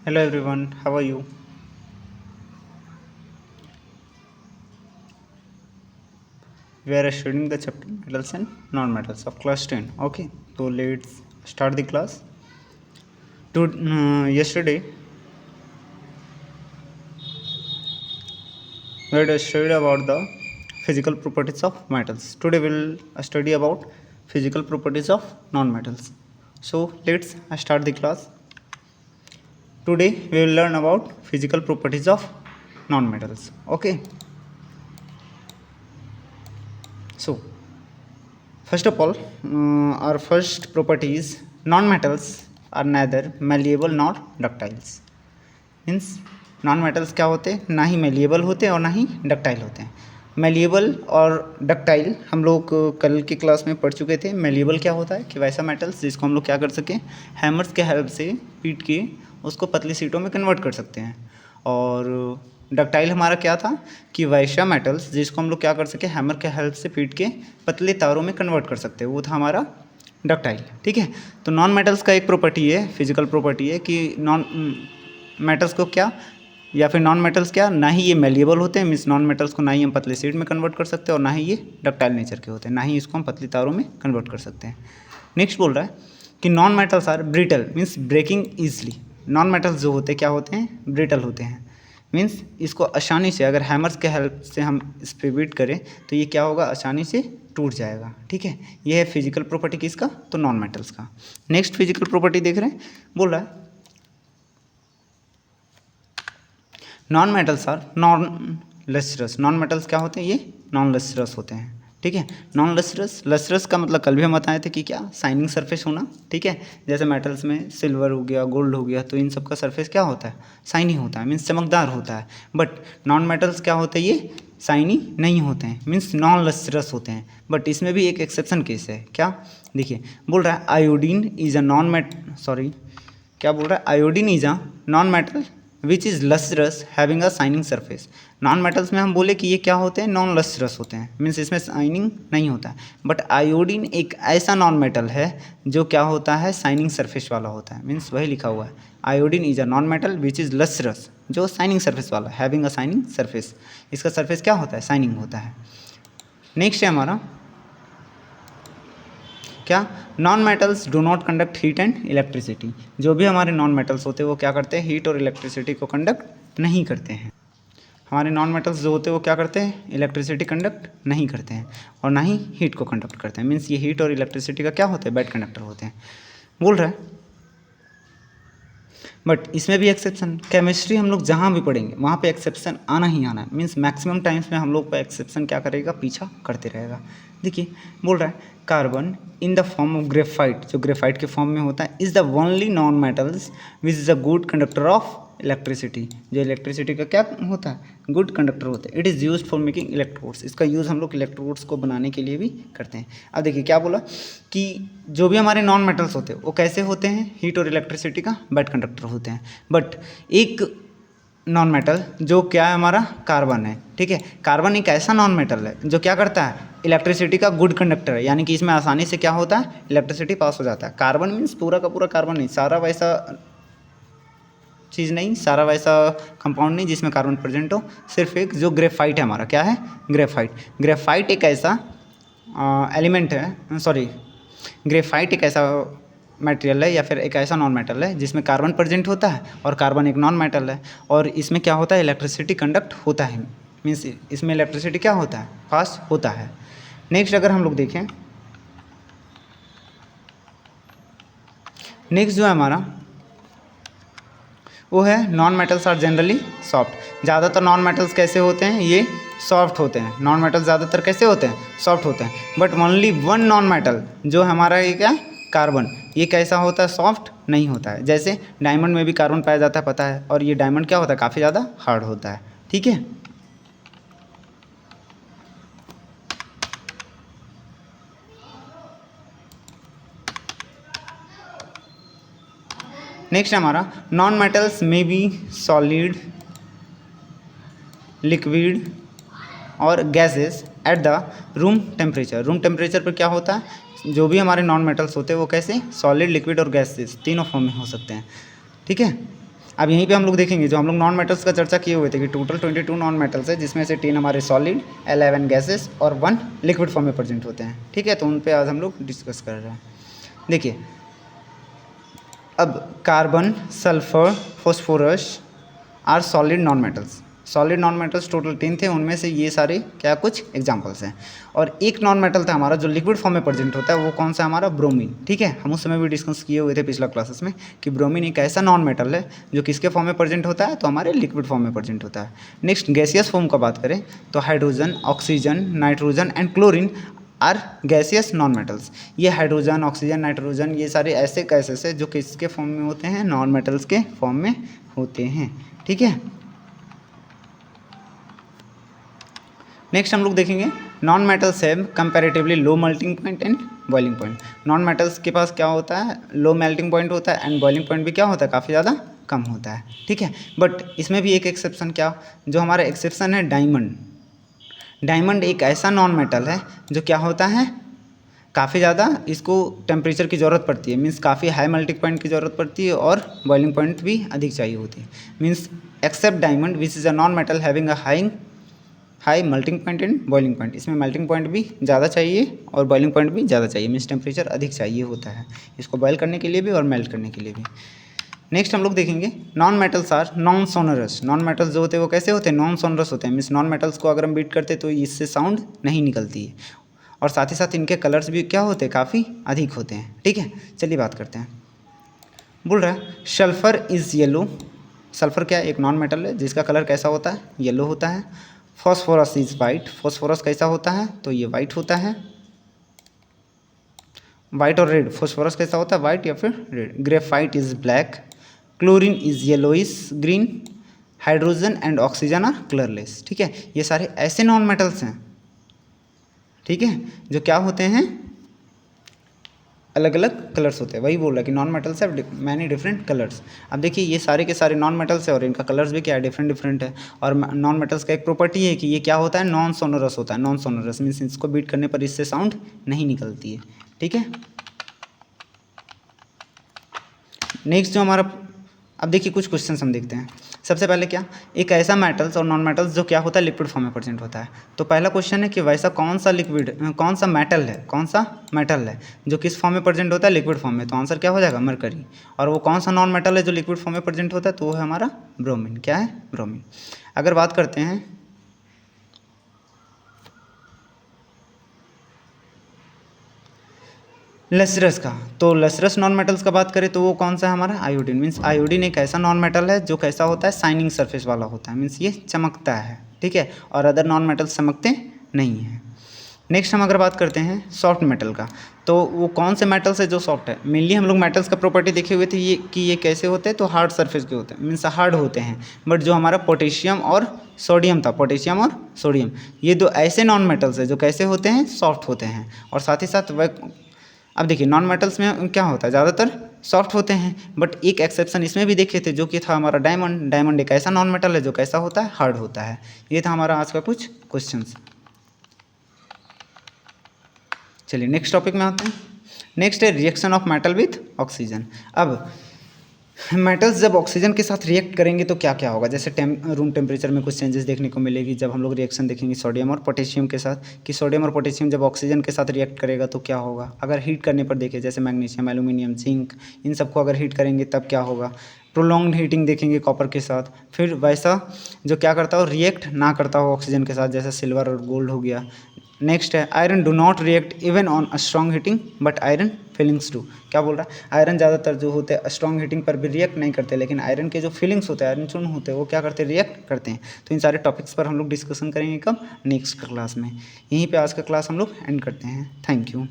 Hello everyone, how are you? We are studying the chapter metals and non-metals of class 10. Okay, so let's start the class. Yesterday we had studied about the physical properties of metals. Today we will study about physical properties of non-metals. So let's start the class. Today we will learn about physical properties of non-metals. Okay. So first of all, our first property is non-metals are neither malleable nor ductiles. Means non metals क्या होते हैं, ना ही malleable होते हैं और ना ही ductile होते हैं. मेलिएबल और डक्टाइल हम लोग कल की क्लास में पढ़ चुके थे. मेलिएबल क्या होता है कि वैसा मेटल्स जिसको हम लोग क्या कर सकें, हैमर्स के हेल्प से पीट के उसको पतली सीटों में कन्वर्ट कर सकते हैं. और डक्टाइल हमारा क्या था कि वैसा मेटल्स जिसको हम लोग क्या कर सके, हैमर के हेल्प से पीट के पतले तारों में कन्वर्ट कर सकते हैं, वो था हमारा डक्टाइल. ठीक है. तो नॉन मेटल्स का एक प्रॉपर्टी है, फिजिकल प्रॉपर्टी है कि नॉन मेटल्स को क्या या फिर नॉन मेटल्स क्या, ना ही ये मेलिएबल होते हैं, मीन्स नॉन मेटल्स को ना ही हम पतले सीट में कन्वर्ट कर सकते हैं और ना ही ये डक्टाइल नेचर के होते हैं, ना ही इसको हम पतली तारों में कन्वर्ट कर सकते हैं. नेक्स्ट बोल रहा है कि non metals are brittle, means breaking easily. Non metals जो होते हैं क्या होते हैं, ब्रिटल होते हैं. मीन्स इसको आसानी से अगर हैमर्स के हेल्प से हम इस पर बीट करें तो ये क्या होगा, आसानी से टूट जाएगा. ठीक है. ये है फिजिकल प्रॉपर्टी किसका, तो नॉन मेटल्स का. नेक्स्ट फिजिकल प्रॉपर्टी देख रहे हैं, बोल रहा है non metals are non lustrous. Non metals क्या होते हैं, ये नॉन लस्ट्रस होते हैं. ठीक है. नॉन लस्ट्रस, लस्ट्रस का मतलब कल भी हम बताए थे कि क्या, शाइनिंग सरफेस होना. ठीक है. जैसे मेटल्स में सिल्वर हो गया, गोल्ड हो गया, तो इन सब का सरफेस क्या होता है, शाइनी होता है, मीन्स चमकदार होता है. बट नॉन मेटल्स क्या होते हैं, ये शाइनी नहीं होते हैं, मीन्स नॉन लस्ट्रस होते हैं. बट इसमें भी एक एक्सेप्शन केस है. क्या, देखिए बोल रहा है आयोडीन इज अ क्या बोल रहा है, iodine is a non metal which is lustrous having a shining surface. Non metals में हम बोले कि ये क्या होते हैं, नॉन लस्ट्रस होते हैं, मीन्स इसमें शाइनिंग नहीं होता है. बट आयोडीन एक ऐसा नॉन मेटल है जो क्या होता है, शाइनिंग सरफेस वाला होता है. मीन्स वही लिखा हुआ है, iodine is a non metal which is lustrous, जो शाइनिंग सरफेस वाला, हैविंग अ शाइनिंग सरफेस. इसका सरफेस क्या होता है, शाइनिंग होता है. नेक्स्ट है हमारा क्या, non metals do not conduct heat and electricity. जो भी हमारे नॉन मेटल्स होते हैं वो क्या करते हैं, हीट और इलेक्ट्रिसिटी को कंडक्ट नहीं करते हैं. हमारे नॉन मेटल्स जो होते हैं वो क्या करते हैं, इलेक्ट्रिसिटी कंडक्ट नहीं करते हैं और ना ही हीट को कंडक्ट करते हैं. मीन्स ये हीट और इलेक्ट्रिसिटी का क्या होते हैं, बैड कंडक्टर होते हैं. बोल रहा है बट इसमें भी एक्सेप्शन, केमिस्ट्री हम लोग जहाँ भी पढ़ेंगे वहाँ पे एक्सेप्शन आना ही आना है. मीन्स मैक्सिमम टाइम्स में हम लोग का एक्सेप्शन क्या करेगा, पीछा करते रहेगा. देखिए बोल रहा है carbon in the form of graphite, जो ग्रेफाइट के फॉर्म में होता है, is the only non metals which is a good conductor of electricity. जो इलेक्ट्रिसिटी का क्या होता है, गुड कंडक्टर होता है. It is use for making electrodes. इसका यूज़ हम लोग इलेक्ट्रोड्स को बनाने के लिए भी करते हैं. अब देखिए क्या बोला कि जो भी हमारे नॉन मेटल्स होते हैं वो कैसे होते हैं, हीट और इलेक्ट्रिसिटी का बैड कंडक्टर होते हैं. बट एक नॉन मेटल जो क्या है हमारा, कार्बन है. ठीक है. कार्बन एक ऐसा नॉन मेटल है जो क्या करता है, इलेक्ट्रिसिटी का गुड कंडक्टर है, यानी कि इसमें आसानी से क्या होता है, इलेक्ट्रिसिटी पास हो जाता है. कार्बन मीन्स पूरा का पूरा कार्बन नहीं, सारा वैसा चीज़ नहीं, सारा वैसा कंपाउंड नहीं जिसमें कार्बन प्रेजेंट हो. सिर्फ एक जो ग्रेफाइट है हमारा, क्या है, ग्रेफाइट. ग्रेफाइट एक ऐसा एलिमेंट है, सॉरी, ग्रेफाइट एक ऐसा मटेरियल है या फिर एक ऐसा नॉन मेटल है जिसमें कार्बन प्रेजेंट होता है और कार्बन एक नॉन मेटल है और इसमें क्या होता है, इलेक्ट्रिसिटी कंडक्ट होता है. मीन्स इसमें इलेक्ट्रिसिटी क्या होता है, पास होता है. नेक्स्ट अगर हम लोग देखें, नेक्स्ट जो है हमारा वो है non metals are generally soft. ज़्यादातर नॉन मेटल्स कैसे होते हैं, ये सॉफ्ट होते हैं. नॉन मेटल्स ज़्यादातर कैसे होते हैं, सॉफ्ट होते हैं. But only one non metal जो हमारा ये क्या, कार्बन, ये कैसा होता है, सॉफ्ट नहीं होता है. जैसे डायमंड में भी कार्बन पाया जाता है, पता है, और ये डायमंड क्या होता है, काफ़ी ज़्यादा हार्ड होता है. ठीक है. नेक्स्ट हमारा नॉन मेटल्स में बी सॉलिड, लिक्विड और gases at the room temperature. Room temperature पर क्या होता है, जो भी हमारे नॉन मेटल्स होते हैं वो कैसे, सॉलिड, लिक्विड और गैसेस तीनों फॉर्म में हो सकते हैं. ठीक है. अब यहीं पे हम लोग देखेंगे जो हम लोग नॉन मेटल्स का चर्चा किए हुए थे कि टोटल 22 नॉन मेटल्स है, जिसमें से 10 हमारे सॉलिड, 11 गैसेस और 1 लिक्विड फॉर्म में प्रेजेंट होते हैं। ठीक है, तो उन पे आज हम लोग डिस्कस कर रहे हैं। देखिए अब carbon, sulphur, phosphorus are solid non metals. Solid non metals total 10 थे, उनमें से ये सारे क्या कुछ एग्जांपल्स हैं। और एक नॉन मेटल था हमारा जो लिक्विड फॉर्म में प्रेजेंट होता है, वो कौन सा हमारा ब्रोमीन। ठीक है, हम उस समय भी डिस्कस किए हुए थे पिछला क्लासेस में कि ब्रोमीन एक ऐसा नॉन मेटल है जो किसके फॉर्म में प्रेजेंट होता है, तो हमारे लिक्विड फॉर्म में प्रेजेंट होता है। नेक्स्ट गैसियस फॉर्म का बात करें तो hydrogen, oxygen, nitrogen and chlorine are gaseous non metals. ये हाइड्रोजन, ऑक्सीजन, नाइट्रोजन ये सारे ऐसे गैसेस हैं जो किसके फॉर्म में होते हैं, नॉन मेटल्स के फॉर्म में होते हैं। ठीक है, नेक्स्ट हम लोग देखेंगे non metals have comparatively low melting point and boiling point. Non metals के पास क्या होता है, लो मेल्टिंग पॉइंट होता है एंड बॉइलिंग पॉइंट भी क्या होता है, काफ़ी ज़्यादा कम होता है। ठीक है, बट इसमें भी एक एक्सेप्शन, क्या जो हमारा एक्सेप्शन है डायमंड। डायमंड एक ऐसा नॉन मेटल है जो क्या होता है, काफ़ी ज़्यादा इसको टेम्परेचर की ज़रूरत पड़ती है, मीन्स काफ़ी हाई मेल्टिंग पॉइंट की ज़रूरत पड़ती है और बॉइलिंग पॉइंट भी अधिक चाहिए होती है। Means except diamond which is a non metal having a high melting point and boiling point. इसमें मेल्टिंग पॉइंट भी ज़्यादा चाहिए और बॉइलिंग पॉइंट भी ज़्यादा चाहिए, मीन्स टेम्परेचर अधिक चाहिए होता है इसको बॉयल करने के लिए भी और मेल्ट करने के लिए भी। नेक्स्ट हम लोग देखेंगे non metals are non sonorous. Non metals जो होते हैं वो कैसे होते हैं, नॉन सोनरस होते हैं, मीन्स नॉन मेटल्स को अगर हम बीट करते तो इससे साउंड नहीं निकलती है और साथ ही साथ इनके कलर्स भी क्या होते हैं, काफ़ी अधिक होते हैं। ठीक है, चलिए बात करते हैं। बोल रहा है सल्फर इज़ येलो। सल्फर क्या एक नॉन मेटल है जिसका कलर कैसा होता है, येलो होता है। Phosphorus is white. फॉस्फोरस कैसा होता है, तो ये वाइट होता है। वाइट और रेड, फॉस्फोरस कैसा होता है, वाइट या फिर red. Graphite is black. Chlorine is yellowish green. Hydrogen and oxygen are colourless. ठीक है, ये सारे ऐसे नॉन मेटल्स हैं, ठीक है, जो क्या होते हैं, अलग अलग कलर्स होते हैं। वही बोल रहा है कि non metals have many different colours. अब देखिए ये सारे के सारे नॉन मेटल्स है और इनका कलर्स भी क्या है, डिफरेंट डिफरेंट है। और नॉन मेटल्स का एक प्रॉपर्टी है कि ये क्या होता है, नॉन सोनरस होता है। नॉन सोनरस मीन्स इसको बीट करने पर इससे साउंड नहीं निकलती है। ठीक है, नेक्स्ट जो हमारा, अब देखिए कुछ क्वेश्चन हम देखते हैं। सबसे पहले क्या, एक ऐसा मेटल्स और नॉन मेटल्स जो क्या होता है, लिक्विड फॉर्म में प्रेजेंट होता है। तो पहला क्वेश्चन है कि वैसा कौन सा लिक्विड, कौन सा मेटल है जो किस फॉर्म में प्रेजेंट होता है, लिक्विड फॉर्म में। तो आंसर क्या हो जाएगा, मरकरी। और वो कौन सा नॉन मेटल है जो लिक्विड फॉर्म में प्रेजेंट होता है, तो वो है हमारा ब्रोमीन। क्या है, ब्रोमीन। अगर बात करते हैं लसरस का, तो लसरस नॉन मेटल्स का बात करें तो वो कौन सा है हमारा, आयोडीन। मीन्स आयोडीन एक ऐसा नॉन मेटल है जो कैसा होता है, शाइनिंग सरफेस वाला होता है, मीन्स ये चमकता है। ठीक है, और अदर नॉन मेटल्स चमकते नहीं हैं। नेक्स्ट हम अगर बात करते हैं सॉफ्ट मेटल का, तो वो कौन से मेटल्स है जो सॉफ्ट है। मेनली हम लोग मेटल्स का प्रॉपर्टी देखे हुए थे ये कि ये कैसे होते हैं, तो हार्ड सरफेस के होते हैं, मीन्स हार्ड होते हैं। बट जो हमारा पोटेशियम और सोडियम था, पोटेशियम और सोडियम, ये दो ऐसे नॉन मेटल्स है जो कैसे होते हैं, सॉफ्ट होते हैं। और साथ ही साथ वह, अब देखिए नॉन मेटल्स में क्या होता है, ज़्यादातर सॉफ्ट होते हैं। बट एक एक्सेप्शन इसमें भी देखे थे जो कि था हमारा डायमंड। डायमंड एक ऐसा नॉन मेटल है जो कैसा होता है, हार्ड होता है। ये था हमारा आज का कुछ क्वेश्चंस। चलिए नेक्स्ट टॉपिक में आते हैं। नेक्स्ट है reaction of metal with oxygen. अब मेटल्स जब ऑक्सीजन के साथ रिएक्ट करेंगे तो क्या क्या होगा, जैसे रूम टेम्परेचर में कुछ चेंजेस देखने को मिलेगी जब हम लोग रिएक्शन देखेंगे सोडियम और पोटेशियम के साथ, कि सोडियम और पोटेशियम जब ऑक्सीजन के साथ रिएक्ट करेगा तो क्या होगा। अगर हीट करने पर देखें जैसे मैग्नीशियम, एल्यूमिनियम, जिंक, इन सबको अगर हीट करेंगे तब क्या होगा। प्रोलॉन्ग्ड हीटिंग देखेंगे कॉपर के साथ। फिर वैसा जो क्या करता हो, रिएक्ट ना करता हो ऑक्सीजन के साथ, जैसे सिल्वर और गोल्ड हो गया। नेक्स्ट है iron do not react even on a strong heating but iron feelings do. क्या बोल रहा है, आयरन ज़्यादातर जो होते हैं स्ट्रॉन्ग हीटिंग पर भी रिएक्ट नहीं करते, लेकिन आयरन के जो फीलिंग्स होते हैं, आयरन चूर्ण होते हैं, वो क्या करते हैं, रिएक्ट करते हैं। तो इन सारे टॉपिक्स पर हम लोग डिस्कशन करेंगे कब, नेक्स्ट क्लास में। यहीं पे आज का क्लास हम लोग एंड करते हैं। Thank you.